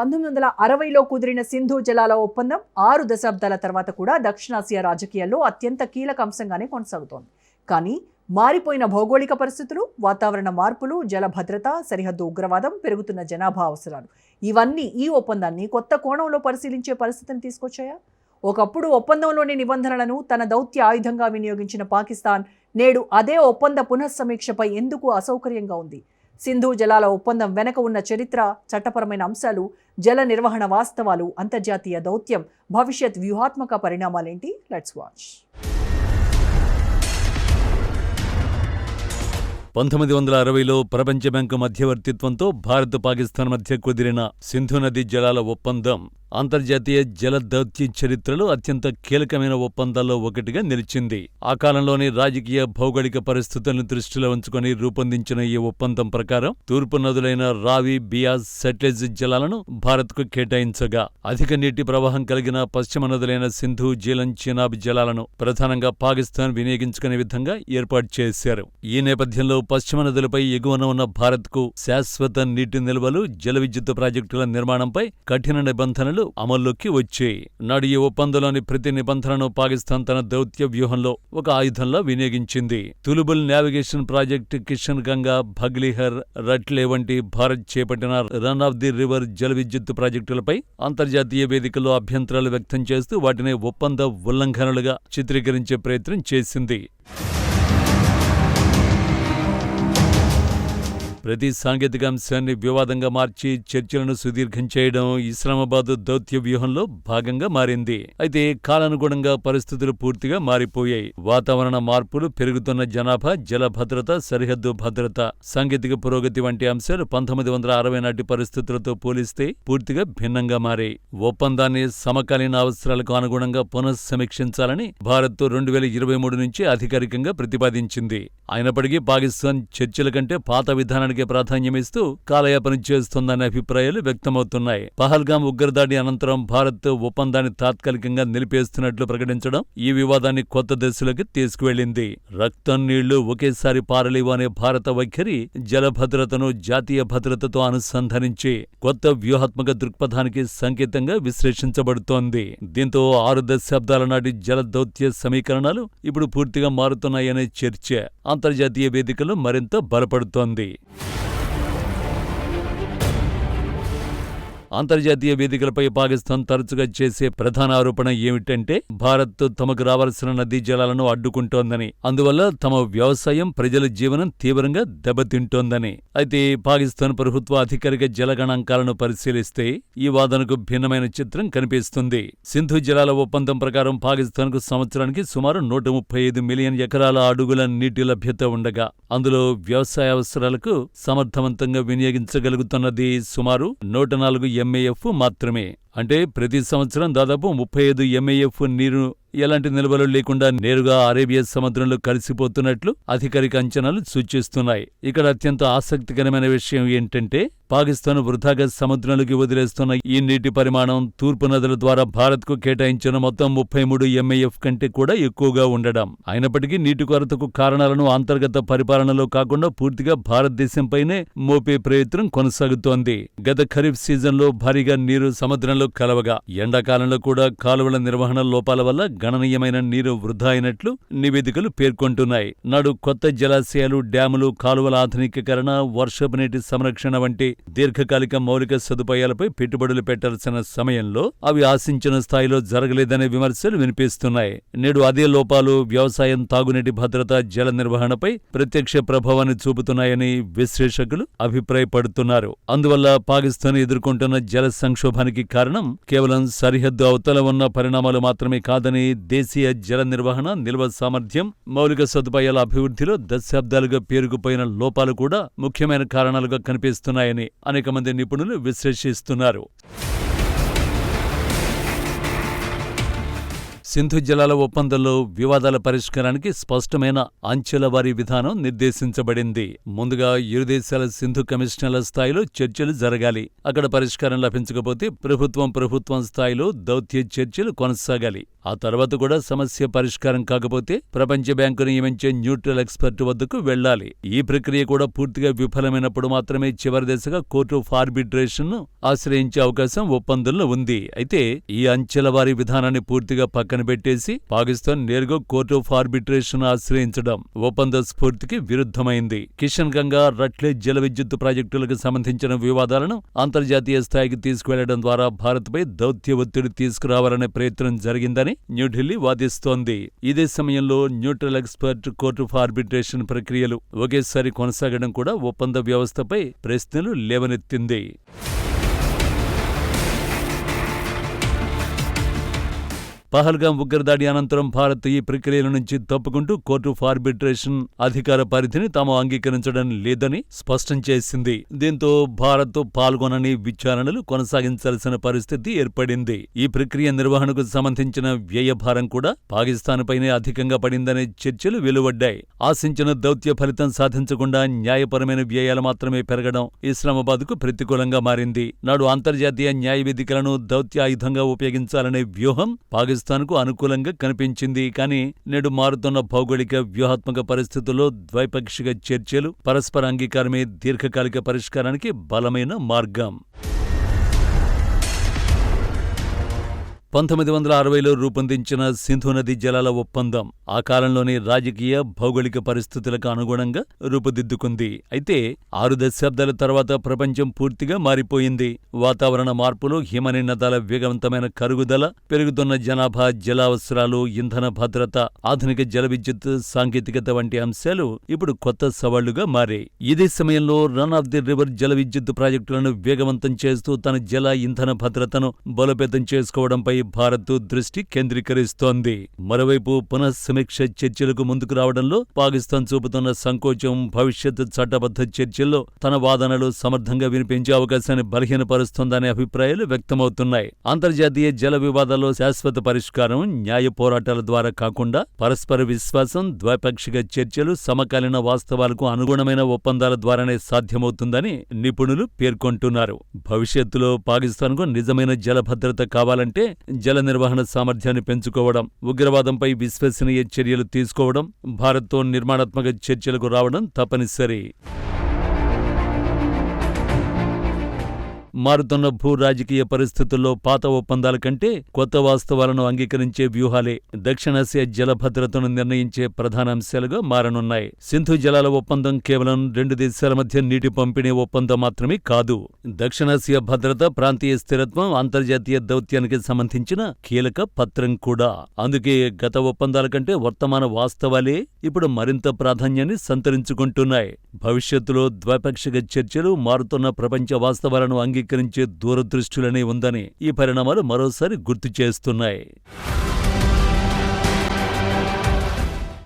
1960లో కుదిరిన సింధు జలాల ఒప్పందం 6 దశాబ్దాల తర్వాత కూడా దక్షిణాసియా రాజకీయాల్లో అత్యంత కీలక అంశంగానే కొనసాగుతోంది. కానీ మారిపోయిన భౌగోళిక పరిస్థితులు, వాతావరణ మార్పులు, జల భద్రత, సరిహద్దు ఉగ్రవాదం, పెరుగుతున్న జనాభా అవసరాలు ఇవన్నీ ఈ ఒప్పందాన్ని కొత్త కోణంలో పరిశీలించే పరిస్థితిని తీసుకొచ్చాయా? ఒకప్పుడు ఒప్పందంలోని నిబంధనలను తన దౌత్య ఆయుధంగా వినియోగించిన పాకిస్తాన్ నేడు అదే ఒప్పంద పునఃసమీక్షపై ఎందుకు అసౌకర్యంగా ఉంది? సింధు జలాల ఒప్పందం వెనక ఉన్న చరిత్ర, చట్టపరమైన అంశాలు, జల నిర్వహణ వాస్తవాలు, అంతర్జాతీయ దౌత్యం, భవిష్యత్ వ్యూహాత్మక పరిణామాలేంటి? Let's watch. 1960లో ప్రపంచ బ్యాంకు మధ్యవర్తిత్వంతో భారత్, పాకిస్తాన్ మధ్య కుదిరిన సింధు నదీ జలాల ఒప్పందం అంతర్జాతీయ జల దౌత్య చరిత్రలో అత్యంత కీలకమైన ఒప్పందాల్లో ఒకటిగా నిలిచింది. ఆ కాలంలోని రాజకీయ, భౌగోళిక పరిస్థితులను దృష్టిలో ఉంచుకొని రూపొందించిన ఈ ఒప్పందం ప్రకారం తూర్పు నదులైన రావి, బియాస్, సట్లెజ్ జలాలను భారత్కు కేటాయించగా, అధిక నీటి ప్రవాహం కలిగిన పశ్చిమ నదులైన సింధు, జీలం, చినాబ్ జలాలను ప్రధానంగా పాకిస్తాన్ వినియోగించుకునే విధంగా ఏర్పాటు చేశారు. ఈ నేపథ్యంలో పశ్చిమ నదులపై ఎగువన ఉన్న భారత్కు శాశ్వత నీటి నిల్వలు, జల విద్యుత్ ప్రాజెక్టుల నిర్మాణంపై కఠిన నిబంధనలు అమల్లోకి వచ్చాయి. నాడు ఈ ఒప్పందంలోని ప్రతి నిబంధనను పాకిస్తాన్ తన దౌత్య వ్యూహంలో ఒక ఆయుధంలా వినియోగించింది. తులుబుల్ నావిగేషన్ ప్రాజెక్టు, కిషన్ గంగా, భగ్లిహర్, రట్లే వంటి భారత్ చేపట్టిన రన్ ఆఫ్ ది రివర్ జల విద్యుత్ ప్రాజెక్టులపై అంతర్జాతీయ వేదికల్లో అభ్యంతరాలు వ్యక్తం చేస్తూ వాటిని ఒప్పంద ఉల్లంఘనలుగా చిత్రీకరించే ప్రయత్నం చేసింది. ప్రతి సాంకేతిక అంశాన్ని వివాదంగా మార్చి చర్చలను సుదీర్ఘం చేయడం ఇస్లామాబాద్ దౌత్య వ్యూహంలో భాగంగా మారింది. అయితే కాలానుగుణంగా పరిస్థితులు పూర్తిగా మారిపోయాయి. వాతావరణ మార్పులు, పెరుగుతున్న జనాభా, జల భద్రత, సరిహద్దు భద్రత, సాంకేతిక పురోగతి వంటి అంశాలు 1960 నాటి పరిస్థితులతో పోలిస్తే పూర్తిగా భిన్నంగా మారాయి. ఒప్పందాన్ని సమకాలీన అవసరాలకు అనుగుణంగా పునఃసమీక్షించాలని భారత్ 2023 నుంచి అధికారికంగా ప్రతిపాదించింది. అయినప్పటికీ పాకిస్తాన్ చర్చల కంటే పాత విధానానికి ప్రాధాన్యమిస్తూ కాలయాపన చేస్తోందనే అభిప్రాయాలు వ్యక్తమవుతున్నాయి. పహల్గాం ఉగ్రదాడి అనంతరం భారత్ ఒప్పందాన్ని తాత్కాలికంగా నిలిపేస్తున్నట్లు ప్రకటించడం ఈ వివాదాన్ని కొత్త దశలోకి తీసుకువెళ్లింది. రక్తం, నీళ్లు ఒకేసారి పారలేవు అనే భారత వైఖరి జల భద్రతను జాతీయ భద్రతతో అనుసంధానించి కొత్త వ్యూహాత్మక దృక్పథానికి సంకేతంగా విశ్లేషించబడుతోంది. దీంతో 6 దశాబ్దాల నాటి జల దౌత్య సమీకరణాలు ఇప్పుడు పూర్తిగా మారుతున్నాయనే చర్చ అంతర్జాతీయ వేదికలో మరింత బలపడుతోంది. అంతర్జాతీయ వేదికలపై పాకిస్తాన్ తరచుగా చేసే ప్రధాన ఆరోపణ ఏమిటంటే భారత్ తమకు రావాల్సిన నదీ జలాలను అడ్డుకుంటోందని, అందువల్ల తమ వ్యవసాయం, ప్రజల జీవనం తీవ్రంగా దెబ్బతింటోందని. అయితే పాకిస్తాన్ ప్రభుత్వ అధికారిక జల గణాంకాలను పరిశీలిస్తే ఈ వాదనకు భిన్నమైన చిత్రం కనిపిస్తుంది. సింధు జలాల ఒప్పందం ప్రకారం పాకిస్తాన్కు సంవత్సరానికి సుమారు 135 మిలియన్ ఎకరాల అడుగుల నీటి లభ్యత ఉండగా, అందులో వ్యవసాయ అవసరాలకు సమర్థవంతంగా వినియోగించగలుగుతున్నది సుమారు 104 MAF మాత్రమే. అంటే ప్రతి సంవత్సరం దాదాపు 35 MAF నీరు ఎలాంటి నిల్వలు లేకుండా నేరుగా అరేబియా సముద్రంలో కలిసిపోతున్నట్లు అధికారిక అంచనాలు సూచిస్తున్నాయి. ఇక్కడ అత్యంత ఆసక్తికరమైన విషయం ఏంటంటే పాకిస్తాన్ వృథాగా సముద్రంలోకి వదిలేస్తున్న ఈ నీటి పరిమాణం తూర్పు నదుల ద్వారా భారత్కు కేటాయించిన మొత్తం 33 MAF కంటే కూడా ఎక్కువగా ఉండడం. అయినప్పటికీ నీటి కొరతకు కారణాలను అంతర్గత పరిపాలనలో కాకుండా పూర్తిగా భారతదేశంపైనే మోపే ప్రయత్నం కొనసాగుతోంది. గత ఖరీఫ్ సీజన్లో భారీగా నీరు సముద్రంలో కలవగా, ఎండాకాలంలో కూడా కాలువల నిర్వహణ లోపాల వల్ల గణనీయమైన నీరు వృధా అయినట్లు నివేదికలు పేర్కొంటున్నాయి. నాడు కొత్త జలాశయాలు, డ్యాములు, కాలువల ఆధునికీకరణ, వర్షపు నీటి సంరక్షణ వంటి దీర్ఘకాలిక మౌలిక సదుపాయాలపై పెట్టుబడులు పెట్టాల్సిన సమయంలో అవి ఆశించిన స్థాయిలో జరగలేదనే విమర్శలు వినిపిస్తున్నాయి. నేడు అదే లోపాలు వ్యవసాయం, తాగునీటి భద్రత, జల నిర్వహణపై ప్రత్యక్ష ప్రభావాన్ని చూపుతున్నాయని విశ్లేషకులు అభిప్రాయపడుతున్నారు. అందువల్ల పాకిస్తాన్ ఎదుర్కొంటున్న జల సంక్షోభానికి కారణం కేవలం సరిహద్దు అవతల ఉన్న పరిణామాలు మాత్రమే కాదని, దేశీయ జల నిర్వహణ, నిల్వ సామర్థ్యం, మౌలిక సదుపాయాల అభివృద్ధిలో దశాబ్దాలుగా పేరుకుపోయిన లోపాలు కూడా ముఖ్యమైన కారణాలుగా కనిపిస్తున్నాయని అనేక మంది నిపుణులు విశ్లేషిస్తున్నారు. సింధు జలాల ఒప్పందంలో వివాదాల పరిష్కారానికి స్పష్టమైన అంచెల వారీ విధానం నిర్దేశించబడింది. ముందుగా ఇరు దేశాల సింధు కమిషనర్ల స్థాయిలో చర్చలు జరగాలి. అక్కడ పరిష్కారం లభించకపోతే ప్రభుత్వం స్థాయిలో దౌత్య చర్చలు కొనసాగాలి. ఆ తర్వాత కూడా సమస్య పరిష్కారం కాకపోతే ప్రపంచ బ్యాంకు నియమించే న్యూట్రల్ ఎక్స్పర్ట్ వద్దకు వెళ్లాలి. ఈ ప్రక్రియ కూడా పూర్తిగా విఫలమైనప్పుడు మాత్రమే చివరి దశగా కోర్ట్ ఆఫ్ ఆర్బిట్రేషన్ ను ఆశ్రయించే అవకాశం ఒప్పందంలో ఉంది. అయితే ఈ అంచెల వారీ విధానాన్ని పూర్తిగా పక్కన పెట్టేసి పాకిస్తాన్ నేరుగా కోర్ట్ ఆఫ్ ఆర్బిట్రేషన్ ఆశ్రయించడం ఒప్పంద స్ఫూర్తికి విరుద్ధమైంది. కిషన్ గంగా, రట్లెజ్ జల విద్యుత్ ప్రాజెక్టులకు సంబంధించిన వివాదాలను అంతర్జాతీయ స్థాయికి తీసుకువెళ్లడం ద్వారా భారత్పై దౌత్య ఒత్తిడి తీసుకురావాలనే ప్రయత్నం జరిగిందని న్యూఢిల్లీ వాదిస్తోంది. ఇదే సమయంలో neutral expert court of arbitration ప్రక్రియలు ఒకేసారి కొనసాగడం కూడా ఒప్పంద వ్యవస్థపై ప్రశ్నలు లేవనెత్తింది. పహల్గాం ఉగ్రదాడి అనంతరం భారత్ ఈ ప్రక్రియల నుంచి తప్పుకుంటూ కోర్ట్ ఆఫ్ ఆర్బిట్రేషన్ అధికార పరిధిని తాము అంగీకరించడం లేదని స్పష్టం చేసింది. దీంతో భారత్ పాల్గొనని విచారణలు కొనసాగించాల్సిన పరిస్థితి ఏర్పడింది. ఈ ప్రక్రియ నిర్వహణకు సంబంధించిన వ్యయభారం కూడా పాకిస్తాన్పైనే అధికంగా పడిందనే చర్చలు వెలువడ్డాయి. ఆశించిన దౌత్య ఫలితం సాధించకుండా న్యాయపరమైన వ్యయాలు మాత్రమే పెరగడం ఇస్లామాబాద్కు ప్రతికూలంగా మారింది. నాడు అంతర్జాతీయ న్యాయ వేదికలను దౌత్య ఆయుధంగా ఉపయోగించాలనే వ్యూహం పాకిస్తాన్కు అనుకూలంగా కనిపించింది. కానీ నేడు మారుతున్న భౌగోళిక వ్యూహాత్మక పరిస్థితుల్లో ద్వైపాక్షిక చర్చలు, పరస్పర అంగీకారమే దీర్ఘకాలిక పరిష్కారానికి బలమైన మార్గం. 1960లో రూపొందించిన సింధు నదీ జలాల ఒప్పందం ఆ కాలంలోని రాజకీయ, భౌగోళిక పరిస్థితులకు అనుగుణంగా రూపుదిద్దుకుంది. అయితే 6 దశాబ్దాల తర్వాత ప్రపంచం పూర్తిగా మారిపోయింది. వాతావరణ మార్పులు, హిమనీనదాల వేగవంతమైన కరుగుదల, పెరుగుతున్న జనాభా, జలావసరాలు, ఇంధన భద్రత, ఆధునిక జల విద్యుత్ సాంకేతికత వంటి అంశాలు ఇప్పుడు కొత్త సవాళ్లుగా మారాయి. ఇదే సమయంలో రన్ ఆఫ్ ది రివర్ జల విద్యుత్ ప్రాజెక్టులను వేగవంతం చేస్తూ తన జల, ఇంధన భద్రతను బలోపేతం చేసుకోవడంపై భారత్ దృష్టి కేంద్రీకరిస్తోంది. మరోవైపు పునఃసమీక్ష చర్చలకు ముందుకు రావడంలో పాకిస్తాన్ చూపుతున్న సంకోచం భవిష్యత్ చట్టబద్ధ చర్చల్లో తన వాదనలు సమర్థంగా వినిపించే అవకాశాన్ని బలహీనపరుస్తోందనే అభిప్రాయాలు వ్యక్తమవుతున్నాయి. అంతర్జాతీయ జల వివాదాల్లో శాశ్వత పరిష్కారం న్యాయ పోరాటాల ద్వారా కాకుండా పరస్పర విశ్వాసం, ద్వైపాక్షిక చర్చలు, సమకాలీన వాస్తవాలకు అనుగుణమైన ఒప్పందాల ద్వారానే సాధ్యమవుతుందని నిపుణులు పేర్కొంటున్నారు. భవిష్యత్తులో పాకిస్తాన్కు నిజమైన జల భద్రత కావాలంటే జల నిర్వహణ సామర్థ్యాన్ని పెంచుకోవడం, ఉగ్రవాదంపై విశ్వసనీయ చర్యలు తీసుకోవడం, భారత్తో నిర్మాణాత్మక చర్చలకు రావడం తప్పనిసరి. మారుతున్న భూ రాజకీయ పరిస్థితుల్లో పాత ఒప్పందాల కంటే కొత్త వాస్తవాలను అంగీకరించే వ్యూహాలే దక్షిణాసియా జల భద్రతను నిర్ణయించే ప్రధాన అంశాలుగా మారనున్నాయి. సింధు జలాల ఒప్పందం కేవలం 2 దేశాల మధ్య నీటి పంపిణీ ఒప్పందం మాత్రమే కాదు. దక్షిణాసియా భద్రత, ప్రాంతీయ స్థిరత్వం, అంతర్జాతీయ దౌత్యానికి సంబంధించిన కీలక పత్రం కూడా. అందుకే గత ఒప్పందాల కంటే వర్తమాన వాస్తవాలే ఇప్పుడు మరింత ప్రాధాన్యాన్ని సంతరించుకుంటున్నాయి. భవిష్యత్తులో ద్వైపాక్షిక చర్చలు మారుతున్న ప్రపంచ వాస్తవాలను అంగీకరించే దూరదృష్టిలోనే ఉందని ఈ పరిణామాలు మరోసారి గుర్తు చేస్తున్నాయి.